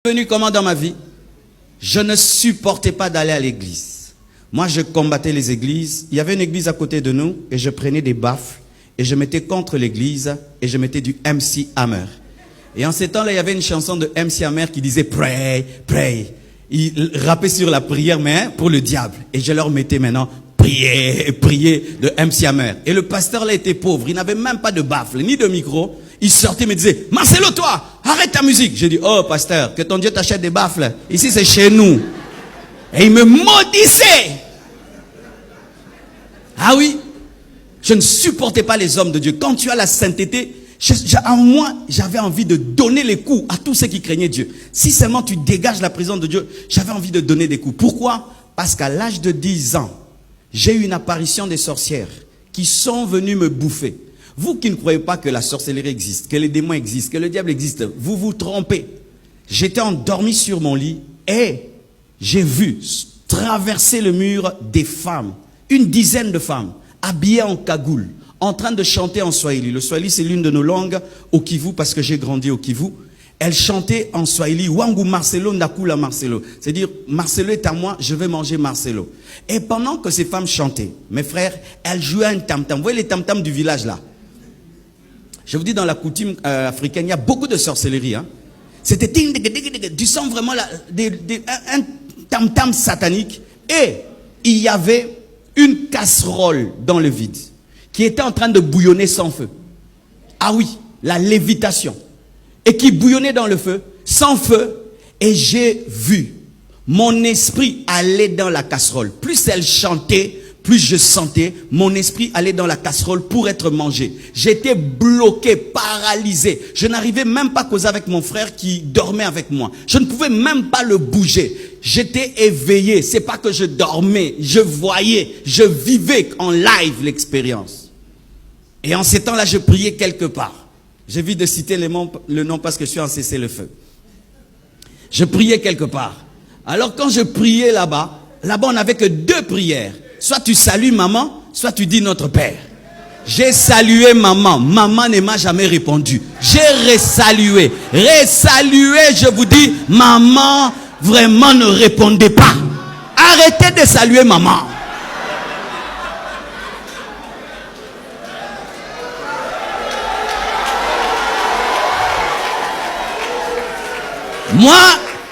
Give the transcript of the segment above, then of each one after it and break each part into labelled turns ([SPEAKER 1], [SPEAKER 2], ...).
[SPEAKER 1] Venu comment dans ma vie? Je ne supportais pas d'aller à l'église. Moi, je combattais les églises. Il y avait une église à côté de nous et je prenais des baffles et je mettais contre l'église et je mettais du MC Hammer. Et en ces temps-là, il y avait une chanson de MC Hammer qui disait pray, pray. Il rappait sur la prière, mais pour le diable. Et je leur mettais maintenant prier, prier de MC Hammer. Et le pasteur là était pauvre. Il n'avait même pas de baffle ni de micro. Il sortait et me disait, Marcelo, toi, arrête ta musique. J'ai dit, oh pasteur, que ton Dieu t'achète des baffles. Ici c'est chez nous. Et il me maudissait. Ah oui, je ne supportais pas les hommes de Dieu. Quand tu as la sainteté, en moi, j'avais envie de donner les coups à tous ceux qui craignaient Dieu. Si seulement tu dégages la présence de Dieu, j'avais envie de donner des coups. Pourquoi? Parce qu'à l'âge de 10 ans, j'ai eu une apparition des sorcières qui sont venues me bouffer. Vous qui ne croyez pas que la sorcellerie existe, que les démons existent, que le diable existe, vous vous trompez. J'étais endormi sur mon lit et j'ai vu traverser le mur des femmes, une dizaine de femmes, habillées en cagoule, en train de chanter en Swahili. Le Swahili, c'est l'une de nos langues au Kivu, parce que j'ai grandi au Kivu. Elles chantaient en Swahili, Wangu Marcelo, Nakula Marcelo. C'est-à-dire, Marcelo est à moi, je vais manger Marcelo. Et pendant que ces femmes chantaient, mes frères, elles jouaient un tam-tam. Vous voyez les tam-tams du village là? Je vous dis, dans la coutume africaine, il y a beaucoup de sorcellerie. Hein. C'était, tu sens vraiment un tam-tam satanique. Et il y avait une casserole dans le vide qui était en train de bouillonner sans feu. Ah oui, la lévitation. Et qui bouillonnait dans le feu, sans feu. Et j'ai vu mon esprit aller dans la casserole. Plus elle chantait, plus je sentais mon esprit aller dans la casserole pour être mangé. J'étais bloqué, paralysé. Je n'arrivais même pas à causer avec mon frère qui dormait avec moi. Je ne pouvais même pas le bouger. J'étais éveillé. C'est pas que je dormais, je voyais, je vivais en live l'expérience. Et en ces temps-là, je priais quelque part. J'évite de citer le nom parce que je suis en cessez-le-feu. Je priais quelque part. Alors quand je priais là-bas, on n'avait que 2 prières. Soit tu salues maman, soit tu dis notre Père. J'ai salué maman. Maman ne m'a jamais répondu. J'ai resalué. Resalué, je vous dis, maman vraiment ne répondait pas. Arrêtez de saluer maman. Moi,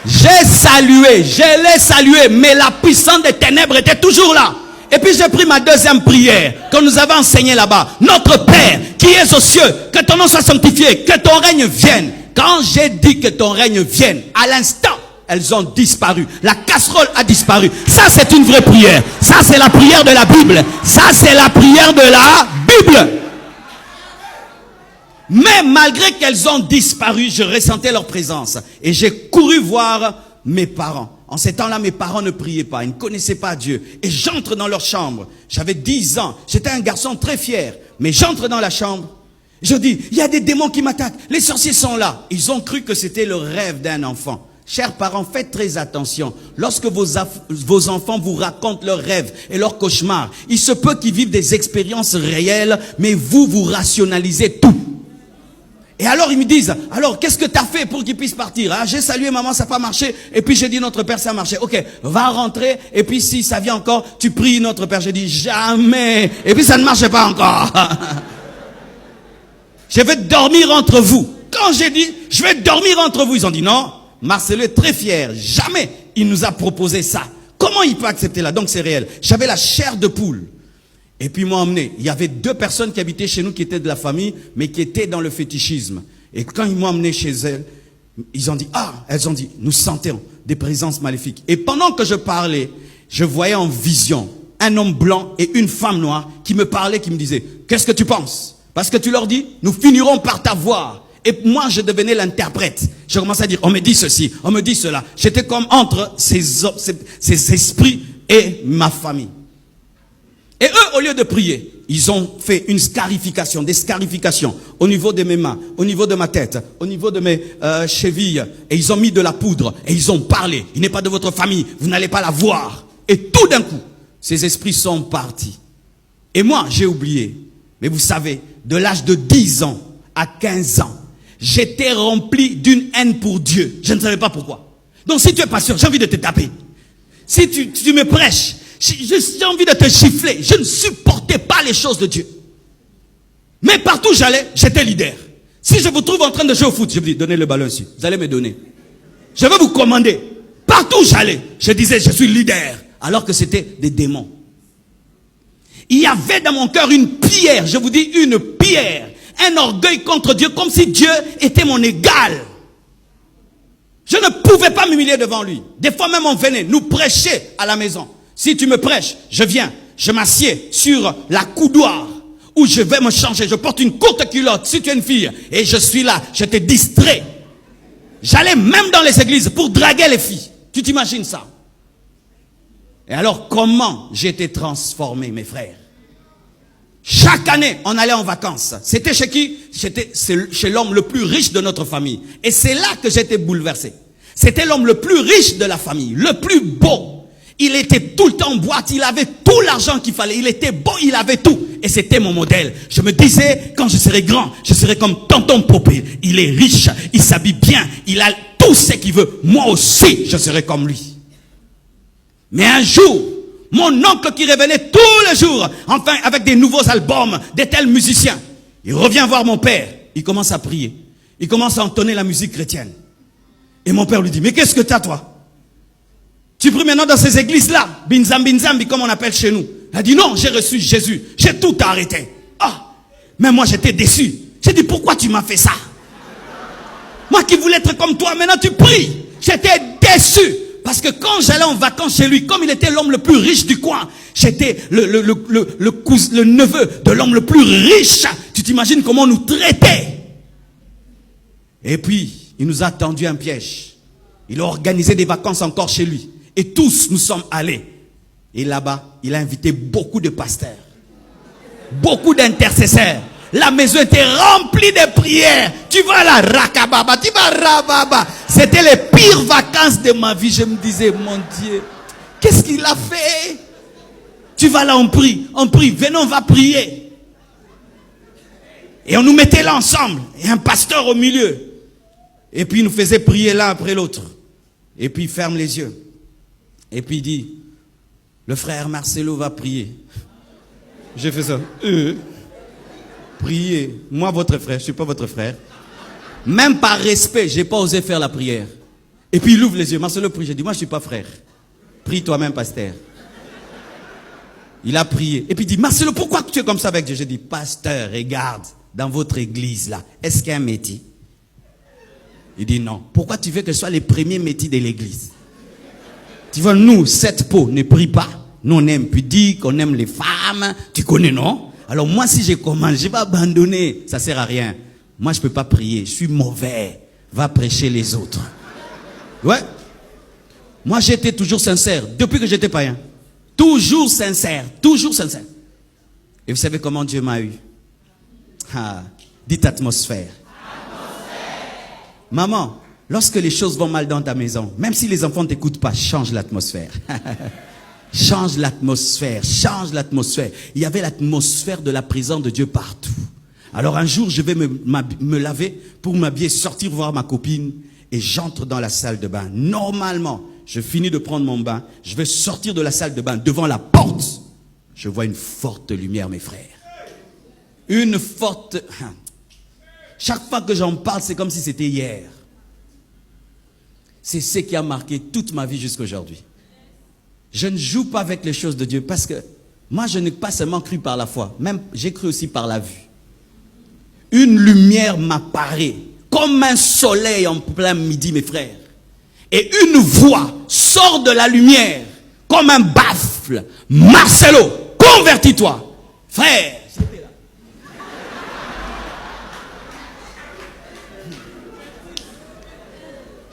[SPEAKER 1] j'ai salué, je l'ai salué, mais la puissance des ténèbres était toujours là. Et puis j'ai pris ma deuxième prière que nous avons enseignée là-bas. Notre Père qui es aux cieux, que ton nom soit sanctifié, que ton règne vienne. Quand j'ai dit que ton règne vienne, à l'instant, elles ont disparu. La casserole a disparu. Ça, c'est une vraie prière. Ça, c'est la prière de la Bible. Ça, c'est la prière de la Bible. Mais malgré qu'elles ont disparu, je ressentais leur présence. Et j'ai couru voir mes parents. En ces temps-là, mes parents ne priaient pas. Ils ne connaissaient pas Dieu. Et j'entre dans leur chambre. J'avais 10 ans. J'étais un garçon très fier. Mais j'entre dans la chambre. Je dis, il y a des démons qui m'attaquent. Les sorciers sont là. Ils ont cru que c'était le rêve d'un enfant. Chers parents, faites très attention. Lorsque vos enfants vous racontent leurs rêves et leurs cauchemars, il se peut qu'ils vivent des expériences réelles, mais vous rationalisez tout. Et alors ils me disent, alors qu'est-ce que tu as fait pour qu'ils puissent partir? Ah, j'ai salué maman, ça n'a pas marché. Et puis j'ai dit notre Père, ça a marché. Ok, va rentrer. Et puis si ça vient encore, tu pries notre Père. J'ai dit jamais. Et puis ça ne marchait pas encore. Je vais dormir entre vous. Quand j'ai dit, je vais dormir entre vous, ils ont dit non. Marcelo est très fier. Jamais il nous a proposé ça. Comment il peut accepter là? Donc c'est réel. J'avais la chair de poule. Et puis ils m'ont emmené. Il y avait 2 personnes qui habitaient chez nous, qui étaient de la famille, mais qui étaient dans le fétichisme. Et quand ils m'ont emmené chez elles, ils ont dit, elles ont dit, nous sentons des présences maléfiques. Et pendant que je parlais, je voyais en vision un homme blanc et une femme noire qui me parlaient, qui me disaient, qu'est-ce que tu penses? Parce que tu leur dis, nous finirons par t'avoir. Et moi, je devenais l'interprète. Je commençais à dire, on me dit ceci, on me dit cela. J'étais comme entre ces esprits et ma famille. Et eux, au lieu de prier, ils ont fait une scarification, des scarifications au niveau de mes mains, au niveau de ma tête, au niveau de mes chevilles. Et ils ont mis de la poudre et ils ont parlé. Il n'est pas de votre famille, vous n'allez pas la voir. Et tout d'un coup, ces esprits sont partis. Et moi, j'ai oublié. Mais vous savez, de l'âge de 10 ans à 15 ans, J'étais rempli d'une haine pour Dieu. Je ne savais pas pourquoi. Donc si tu es pasteur, j'ai envie de te taper. Si tu me prêches, j'ai envie de te gifler. Je ne supportais pas les choses de Dieu. Mais partout où j'allais, j'étais leader. Si je vous trouve en train de jouer au foot, je vous dis, donnez le ballon ici. Vous allez me donner. Je vais vous commander. Partout où j'allais, je disais, je suis leader. Alors que c'était des démons. Il y avait dans mon cœur une pierre, je vous dis une pierre, un orgueil contre Dieu, comme si Dieu était mon égal. Je ne pouvais pas m'humilier devant lui. Des fois même on venait nous prêcher à la maison. Si tu me prêches, je viens, je m'assieds sur la coudoir où je vais me changer. Je porte une courte culotte si tu es une fille et je suis là, je te distrais. J'allais même dans les églises pour draguer les filles. Tu t'imagines ça? Et alors, comment j'ai été transformé, mes frères? Chaque année, on allait en vacances. C'était chez qui? C'était chez l'homme le plus riche de notre famille. Et c'est là que j'étais bouleversé. C'était l'homme le plus riche de la famille, le plus beau. Il était tout le temps en boîte, il avait tout l'argent qu'il fallait. Il était beau, il avait tout. Et c'était mon modèle. Je me disais, quand je serai grand, je serai comme tonton Popé. Il est riche, il s'habille bien, il a tout ce qu'il veut. Moi aussi, je serai comme lui. Mais un jour, mon oncle qui revenait tous les jours, enfin avec des nouveaux albums, des tels musiciens, il revient voir mon père, il commence à prier, il commence à entonner la musique chrétienne. Et mon père lui dit, mais qu'est-ce que t'as toi? Tu pries maintenant dans ces églises-là, binzambi comme on appelle chez nous. Il a dit, non, j'ai reçu Jésus, j'ai tout arrêté. Ah, mais moi j'étais déçu. J'ai dit, pourquoi tu m'as fait ça? Moi qui voulais être comme toi, maintenant tu pries. J'étais déçu. Parce que quand j'allais en vacances chez lui, comme il était l'homme le plus riche du coin, j'étais le neveu de l'homme le plus riche. Tu t'imagines comment on nous traitait? Et puis, il nous a tendu un piège. Il a organisé des vacances encore chez lui. Et tous nous sommes allés. Et là-bas, il a invité beaucoup de pasteurs. Beaucoup d'intercesseurs. La maison était remplie de prières. Tu vas là, rakababa, tu vas rababa. C'était les pires vacances de ma vie. Je me disais, mon Dieu, qu'est-ce qu'il a fait? Tu vas là, on prie, venez, on va prier. Et on nous mettait là ensemble. Et un pasteur au milieu. Et puis il nous faisait prier l'un après l'autre. Et puis il ferme les yeux. Et puis il dit, le frère Marcelo va prier. J'ai fait ça. Priez. Moi, votre frère, je ne suis pas votre frère. Même par respect, je n'ai pas osé faire la prière. Et puis il ouvre les yeux. Marcelo prie. J'ai dit, moi, je ne suis pas frère. Prie toi-même, pasteur. Il a prié. Et puis il dit, Marcelo, pourquoi tu es comme ça avec Dieu? J'ai dit, pasteur, regarde, dans votre église là, est-ce qu'il y a un métier? Il dit, non. Pourquoi tu veux que ce soit les premiers métiers de l'église? Tu vois, nous, cette peau ne prie pas. Nous, on aime pudique, on aime les femmes. Tu connais, non? Alors moi, si je commence, je vais abandonner. Ça sert à rien. Moi, je ne peux pas prier. Je suis mauvais. Va prêcher les autres. Ouais. Moi, j'étais toujours sincère. Depuis que j'étais païen. Toujours sincère. Toujours sincère. Et vous savez comment Dieu m'a eu? Ah, dites atmosphère. Maman, lorsque les choses vont mal dans ta maison, même si les enfants ne t'écoutent pas, change l'atmosphère. Change l'atmosphère, change l'atmosphère. Il y avait l'atmosphère de la présence de Dieu partout. Alors un jour, je vais me laver pour m'habiller, sortir voir ma copine et j'entre dans la salle de bain. Normalement, je finis de prendre mon bain, je vais sortir de la salle de bain. Devant la porte, je vois une forte lumière, mes frères. Une forte... Chaque fois que j'en parle, c'est comme si c'était hier. C'est ce qui a marqué toute ma vie jusqu'à aujourd'hui. Je ne joue pas avec les choses de Dieu parce que moi, je n'ai pas seulement cru par la foi, même j'ai cru aussi par la vue. Une lumière m'apparaît comme un soleil en plein midi, mes frères. Et une voix sort de la lumière comme un baffle. Marcelo, convertis-toi. Frère, j'étais là.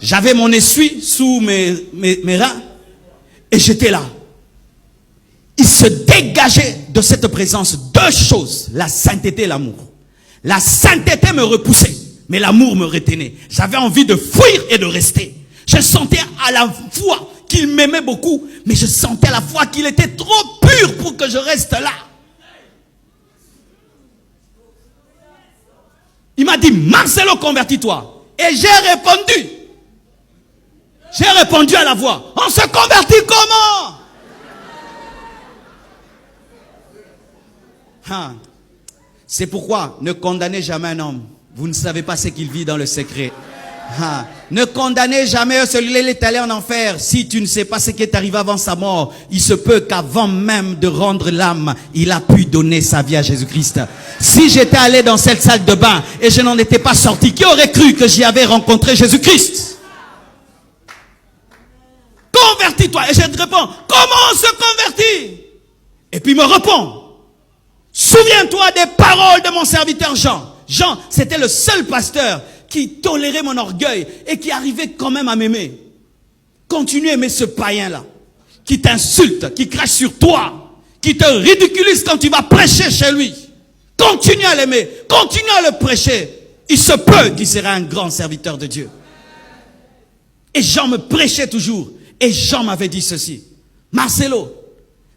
[SPEAKER 1] J'avais mon essuie sous mes reins. Et j'étais là. Il se dégageait de cette présence deux choses. La sainteté et l'amour. La sainteté me repoussait. Mais l'amour me retenait. J'avais envie de fuir et de rester. Je sentais à la fois qu'il m'aimait beaucoup. Mais je sentais à la fois qu'il était trop pur pour que je reste là. Il m'a dit, Marcelo, convertis-toi. Et j'ai répondu. J'ai répondu à la voix. On se convertit comment? C'est pourquoi ne condamnez jamais un homme. Vous ne savez pas ce qu'il vit dans le secret. Ne condamnez jamais celui-là, il est allé en enfer. Si tu ne sais pas ce qui est arrivé avant sa mort, il se peut qu'avant même de rendre l'âme, il a pu donner sa vie à Jésus-Christ. Si j'étais allé dans cette salle de bain et je n'en étais pas sorti, qui aurait cru que j'y avais rencontré Jésus-Christ? Convertis-toi. Et je te réponds, comment on se convertit? Et puis il me répond, souviens-toi des paroles de mon serviteur Jean. Jean, c'était le seul pasteur qui tolérait mon orgueil et qui arrivait quand même à m'aimer. Continue à aimer ce païen-là, qui t'insulte, qui crache sur toi, qui te ridiculise quand tu vas prêcher chez lui. Continue à l'aimer, continue à le prêcher. Il se peut qu'il sera un grand serviteur de Dieu. Et Jean me prêchait toujours. Et Jean m'avait dit ceci, Marcelo,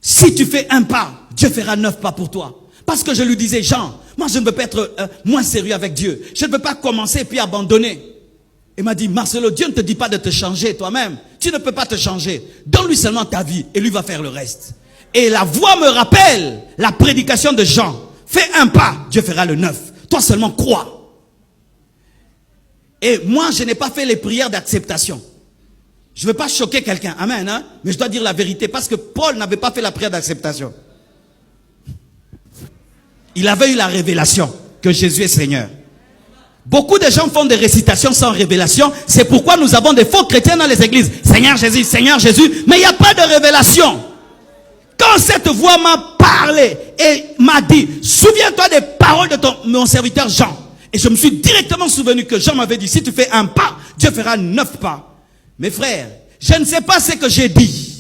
[SPEAKER 1] si tu fais un pas, Dieu fera 9 pas pour toi. Parce que je lui disais, Jean, moi je ne veux pas être moins sérieux avec Dieu. Je ne veux pas commencer puis abandonner. Il m'a dit, Marcelo, Dieu ne te dit pas de te changer toi-même. Tu ne peux pas te changer. Donne-lui seulement ta vie et lui va faire le reste. Et la voix me rappelle la prédication de Jean. Fais un pas, Dieu fera le 9. Toi seulement crois. Et moi, je n'ai pas fait les prières d'acceptation. Je ne veux pas choquer quelqu'un, amen, hein? Mais je dois dire la vérité parce que Paul n'avait pas fait la prière d'acceptation. Il avait eu la révélation que Jésus est Seigneur. Beaucoup de gens font des récitations sans révélation. C'est pourquoi nous avons des faux chrétiens dans les églises. Seigneur Jésus, mais il n'y a pas de révélation. Quand cette voix m'a parlé et m'a dit, souviens-toi des paroles de mon serviteur Jean. Et je me suis directement souvenu que Jean m'avait dit, si tu fais un pas, Dieu fera 9 pas. Mes frères, je ne sais pas ce que j'ai dit.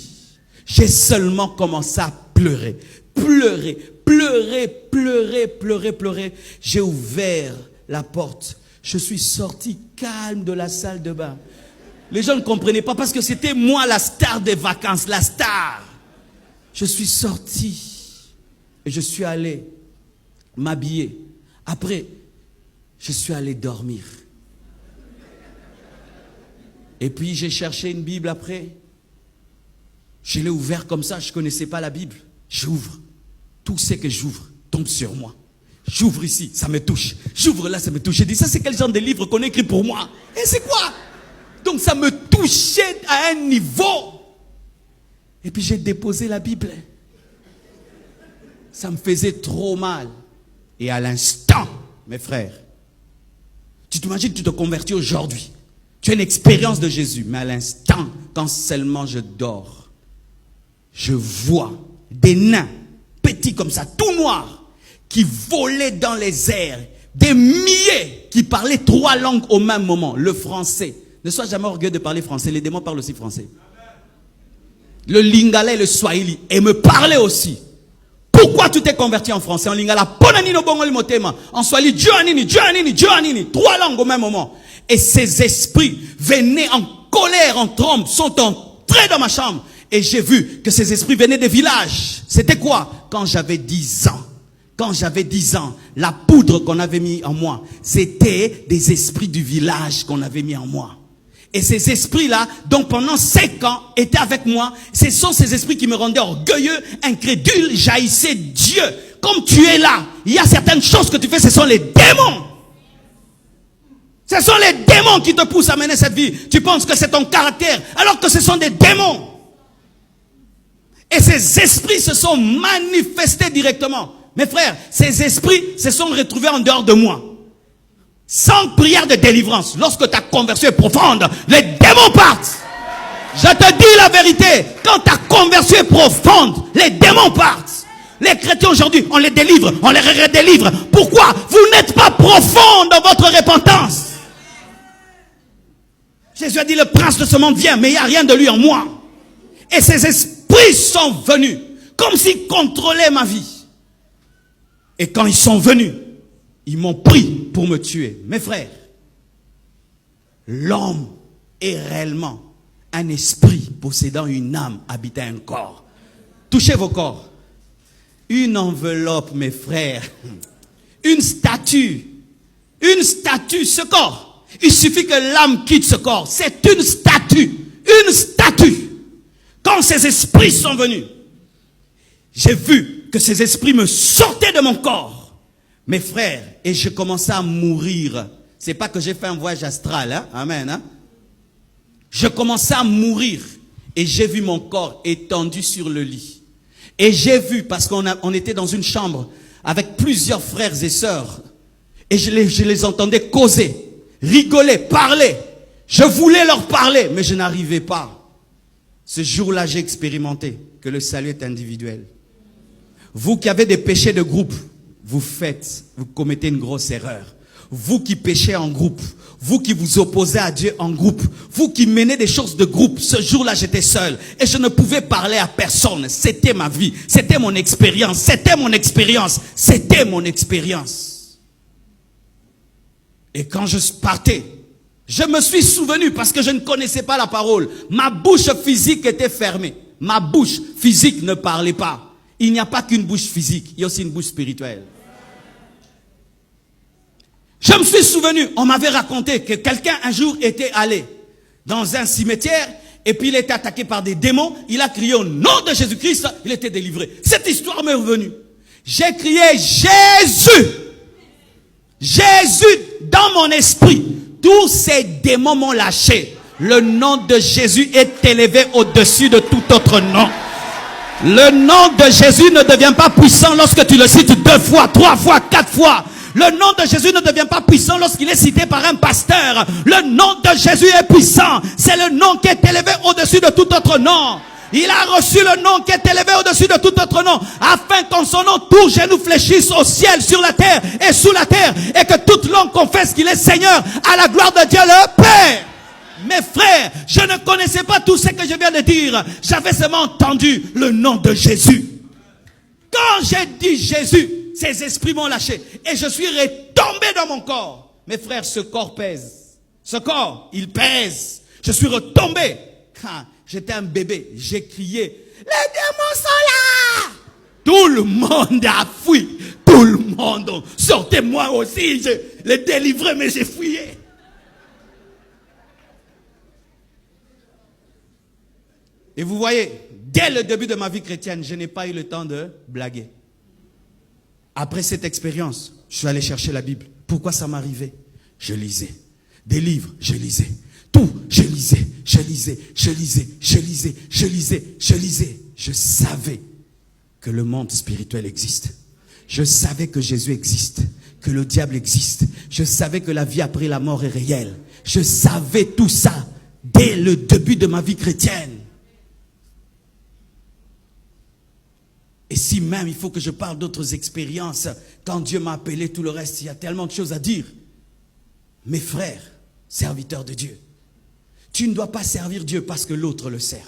[SPEAKER 1] J'ai seulement commencé à pleurer. Pleurer. J'ai ouvert la porte. Je suis sorti calme de la salle de bain. Les gens ne comprenaient pas parce que c'était moi la star des vacances, la star. Je suis sorti et je suis allé m'habiller. Après, je suis allé dormir. Et puis j'ai cherché une Bible après. Je l'ai ouvert comme ça, je ne connaissais pas la Bible. J'ouvre. Tout ce que j'ouvre tombe sur moi. J'ouvre ici, ça me touche. J'ouvre là, ça me touche. J'ai dit, ça c'est quel genre de livre qu'on écrit pour moi? Et c'est quoi? Donc ça me touchait à un niveau. Et puis j'ai déposé la Bible. Ça me faisait trop mal. Et à l'instant, mes frères, tu t'imagines que tu te convertis aujourd'hui. Tu as une expérience de Jésus. Mais à l'instant, quand seulement je dors, je vois des nains, petits comme ça, tout noirs, qui volaient dans les airs. Des milliers qui parlaient 3 langues au même moment. Le français. Ne sois jamais orgueilleux de parler français. Les démons parlent aussi français. Le lingala et le swahili. Et me parlaient aussi. Pourquoi tu t'es converti en français? En lingala, en swahili, Dieu anini. 3 langues au même moment. Et ces esprits venaient en colère, en trombe, sont entrés dans ma chambre. Et j'ai vu que ces esprits venaient des villages. C'était quoi? Quand j'avais 10 ans. Quand j'avais 10 ans, la poudre qu'on avait mis en moi, c'était des esprits du village qu'on avait mis en moi. Et ces esprits-là, donc pendant 5 ans, étaient avec moi. Ce sont ces esprits qui me rendaient orgueilleux, incrédule, jaillissaient Dieu. Comme tu es là, il y a certaines choses que tu fais, ce sont les démons. Ce sont les démons qui te poussent à mener cette vie. Tu penses que c'est ton caractère, alors que ce sont des démons. Et ces esprits se sont manifestés directement. Mes frères, ces esprits se sont retrouvés en dehors de moi. Sans prière de délivrance. Lorsque ta conversion est profonde, les démons partent. Je te dis la vérité. Quand ta conversion est profonde, les démons partent. Les chrétiens aujourd'hui, on les délivre, on les redélivre. Pourquoi? Vous n'êtes pas profond dans votre repentance. Jésus a dit, le prince de ce monde vient, mais il n'y a rien de lui en moi. Et ces esprits sont venus, comme s'ils contrôlaient ma vie. Et quand ils sont venus, ils m'ont pris pour me tuer. Mes frères, l'homme est réellement un esprit possédant une âme habitant un corps. Touchez vos corps. Une enveloppe, mes frères. Une statue. Une statue, ce corps. Il suffit que l'âme quitte ce corps. C'est une statue. Une statue. Quand ces esprits sont venus, j'ai vu que ces esprits me sortaient de mon corps. Mes frères, et je commençais à mourir. C'est pas que j'ai fait un voyage astral, hein? Amen, hein? Je commençais à mourir. Et j'ai vu mon corps étendu sur le lit. Et j'ai vu, parce qu'on était dans une chambre avec plusieurs frères et sœurs. Et je les entendais causer, rigoler, parler. Je voulais leur parler, mais je n'arrivais pas. Ce jour-là, j'ai expérimenté que le salut est individuel. Vous qui avez des péchés de groupe, vous commettez une grosse erreur. Vous qui péchez en groupe, vous qui vous opposez à Dieu en groupe, vous qui menez des choses de groupe, ce jour-là j'étais seul et je ne pouvais parler à personne. C'était ma vie, c'était mon expérience, c'était mon expérience, c'était mon expérience. Et quand je partais, je me suis souvenu parce que je ne connaissais pas la parole. Ma bouche physique était fermée. Ma bouche physique ne parlait pas. Il n'y a pas qu'une bouche physique, il y a aussi une bouche spirituelle. Je me suis souvenu, on m'avait raconté que quelqu'un un jour était allé dans un cimetière et puis il était attaqué par des démons. Il a crié au nom de Jésus-Christ, il était délivré. Cette histoire m'est revenue. J'ai crié Jésus. Jésus dans mon esprit. Tous ces démons m'ont lâché. Le nom de Jésus est élevé au-dessus de tout autre nom. Le nom de Jésus ne devient pas puissant lorsque tu le cites 2 fois, 3 fois, 4 fois. Le nom de Jésus ne devient pas puissant lorsqu'il est cité par un pasteur. Le nom de Jésus est puissant. C'est le nom qui est élevé au-dessus de tout autre nom. Il a reçu le nom qui est élevé au-dessus de tout autre nom, afin qu'en son nom tout genou fléchisse au ciel, sur la terre et sous la terre, et que toute langue confesse qu'il est Seigneur, à la gloire de Dieu le Père. Mes frères, je ne connaissais pas tout ce que je viens de dire. J'avais seulement entendu le nom de Jésus. Quand j'ai dit Jésus, ces esprits m'ont lâché et je suis retombé dans mon corps. Mes frères, ce corps pèse. Ce corps, il pèse. Je suis retombé. J'étais un bébé. J'ai crié, les démons sont là! Tout le monde a fui. Tout le monde. Sortez-moi aussi. Je les délivrais, mais j'ai fuyé. Et vous voyez, dès le début de ma vie chrétienne, je n'ai pas eu le temps de blaguer. Après cette expérience, je suis allé chercher la Bible. Pourquoi ça m'arrivait? Je lisais. Des livres, je lisais. Tout, je lisais. Je savais que le monde spirituel existe. Je savais que Jésus existe. Que le diable existe. Je savais que la vie après la mort est réelle. Je savais tout ça dès le début de ma vie chrétienne. Et si même il faut que je parle d'autres expériences, quand Dieu m'a appelé, tout le reste, il y a tellement de choses à dire. Mes frères, serviteurs de Dieu, tu ne dois pas servir Dieu parce que l'autre le sert.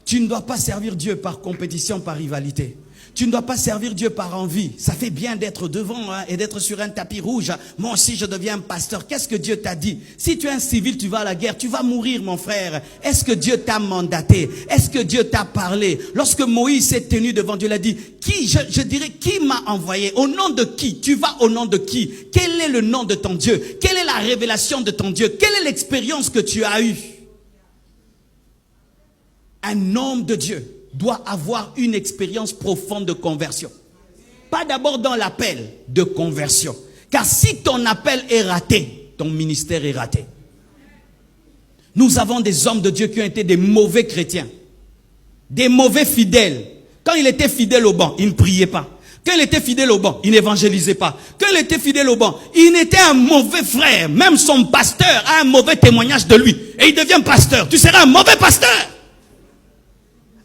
[SPEAKER 1] Tu ne dois pas servir Dieu par compétition, par rivalité. Tu ne dois pas servir Dieu par envie. Ça fait bien d'être devant et d'être sur un tapis rouge. Moi aussi, je deviens un pasteur. Qu'est-ce que Dieu t'a dit? Si tu es un civil, tu vas à la guerre. Tu vas mourir, mon frère. Est-ce que Dieu t'a mandaté? Est-ce que Dieu t'a parlé? Lorsque Moïse s'est tenu devant Dieu, il a dit, je dirais, qui m'a envoyé? Au nom de qui? Tu vas au nom de qui? Quel est le nom de ton Dieu? Quelle est la révélation de ton Dieu? Quelle est l'expérience que tu as eue? Un homme de Dieu doit avoir une expérience profonde de conversion. Pas d'abord dans l'appel de conversion. Car si ton appel est raté, ton ministère est raté. Nous avons des hommes de Dieu qui ont été des mauvais chrétiens. Des mauvais fidèles. Quand il était fidèle au banc, il ne priait pas. Quand il était fidèle au banc, il n'évangélisait pas. Quand il était fidèle au banc, il était un mauvais frère. Même son pasteur a un mauvais témoignage de lui. Et il devient pasteur. Tu seras un mauvais pasteur.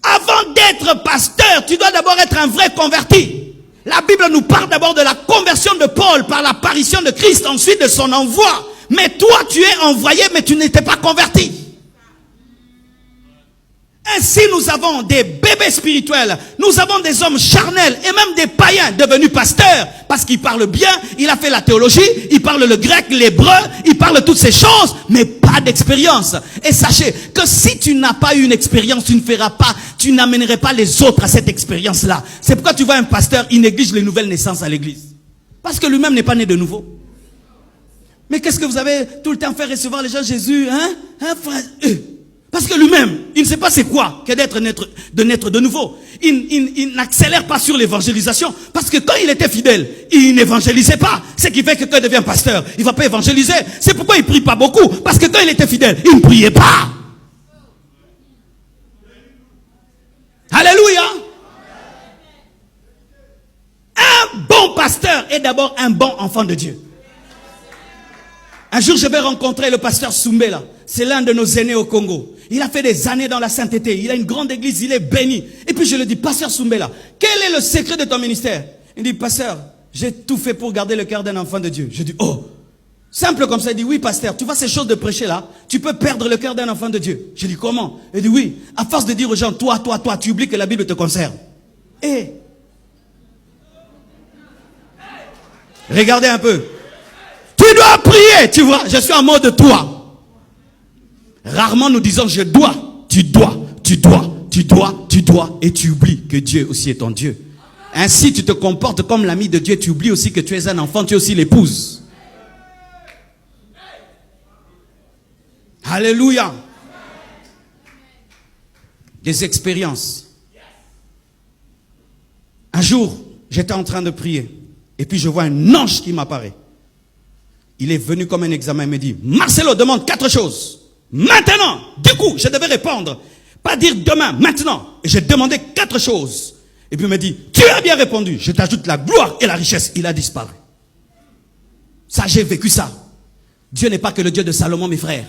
[SPEAKER 1] Avant d'être pasteur, tu dois d'abord être un vrai converti. La Bible nous parle d'abord de la conversion de Paul par l'apparition de Christ, ensuite de son envoi. Mais toi, tu es envoyé, mais tu n'étais pas converti. Ainsi, nous avons des bébés spirituels, nous avons des hommes charnels et même des païens devenus pasteurs parce qu'ils parlent bien, il a fait la théologie, il parle le grec, l'hébreu, il parle toutes ces choses, mais pas d'expérience. Et sachez que si tu n'as pas eu une expérience, tu n'amènerais pas les autres à cette expérience-là. C'est pourquoi tu vois un pasteur, il néglige les nouvelles naissances à l'église. Parce que lui-même n'est pas né de nouveau. Mais qu'est-ce que vous avez tout le temps fait recevoir les gens Jésus, hein? Frère? Parce que lui-même, il ne sait pas c'est quoi que d'être naître de nouveau. Il n'accélère pas sur l'évangélisation. Parce que quand il était fidèle, il n'évangélisait pas. Ce qui fait que quand il devient pasteur, il ne va pas évangéliser. C'est pourquoi il ne prie pas beaucoup. Parce que quand il était fidèle, il ne priait pas. Alléluia. Un bon pasteur est d'abord un bon enfant de Dieu. Un jour, je vais rencontrer le pasteur Soumbela. C'est l'un de nos aînés au Congo. Il a fait des années dans la sainteté. Il a une grande église, il est béni. Et puis je lui dis, pasteur Soumbela, quel est le secret de ton ministère? Il dit, pasteur, j'ai tout fait pour garder le cœur d'un enfant de Dieu. Je dis, oh, simple comme ça. Il dit, oui, pasteur, tu vois ces choses de prêcher là, tu peux perdre le cœur d'un enfant de Dieu. Je dis, comment? Il dit, oui, à force de dire aux gens, toi, tu oublies que la Bible te concerne. Et regardez un peu. Tu dois prier, tu vois. Je suis en mode toi. Rarement nous disons je dois, tu dois, et tu oublies que Dieu aussi est ton Dieu. Ainsi tu te comportes comme l'ami de Dieu, tu oublies aussi que tu es un enfant, tu es aussi l'épouse. Alléluia. Des expériences. Un jour, j'étais en train de prier, et puis je vois un ange qui m'apparaît. Il est venu comme un examen, il me dit, Marcelo, demande 4 choses. Maintenant, du coup, je devais répondre. Pas dire demain, maintenant. Et j'ai demandé 4 choses. Et puis il me dit, tu as bien répondu. Je t'ajoute la gloire et la richesse. Il a disparu. Ça, j'ai vécu ça. Dieu n'est pas que le Dieu de Salomon, mes frères.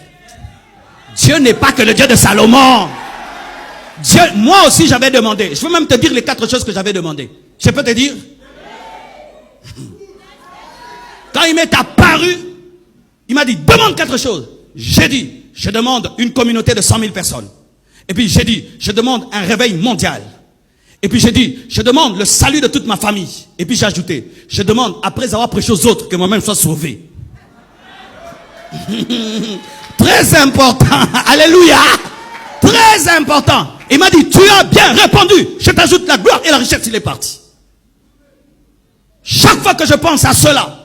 [SPEAKER 1] Dieu n'est pas que le Dieu de Salomon. Dieu, moi aussi, j'avais demandé. Je peux même te dire les 4 choses que j'avais demandé. Je peux te dire? Quand il m'est apparu, il m'a dit, demande 4 choses. J'ai dit, je demande une communauté de 100 000 personnes. Et puis j'ai dit, je demande un réveil mondial. Et puis j'ai dit, je demande le salut de toute ma famille. Et puis j'ai ajouté, je demande, après avoir prêché aux autres, que moi-même sois sauvé. Très important. Alléluia. Très important. Il m'a dit, tu as bien répondu. Je t'ajoute la gloire et la richesse, il est parti. Chaque fois que je pense à cela,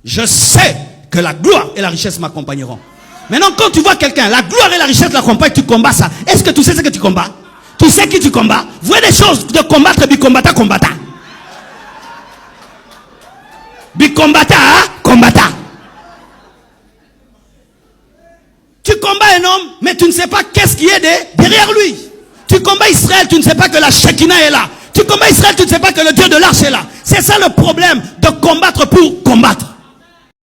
[SPEAKER 1] je sais que la gloire et la richesse m'accompagneront. Maintenant, quand tu vois quelqu'un, la gloire et la richesse l'accompagnent, tu combats ça. Est-ce que tu sais ce que tu combats? Tu sais qui tu combats? Vous voyez des choses de combattre, bicombatta, combatta. Bicombatta, combatta. Tu combats un homme, mais tu ne sais pas qu'est-ce qui est derrière lui. Tu combats Israël, tu ne sais pas que la Shekinah est là. Tu combats Israël, tu ne sais pas que le Dieu de l'arche est là. C'est ça le problème de combattre pour combattre.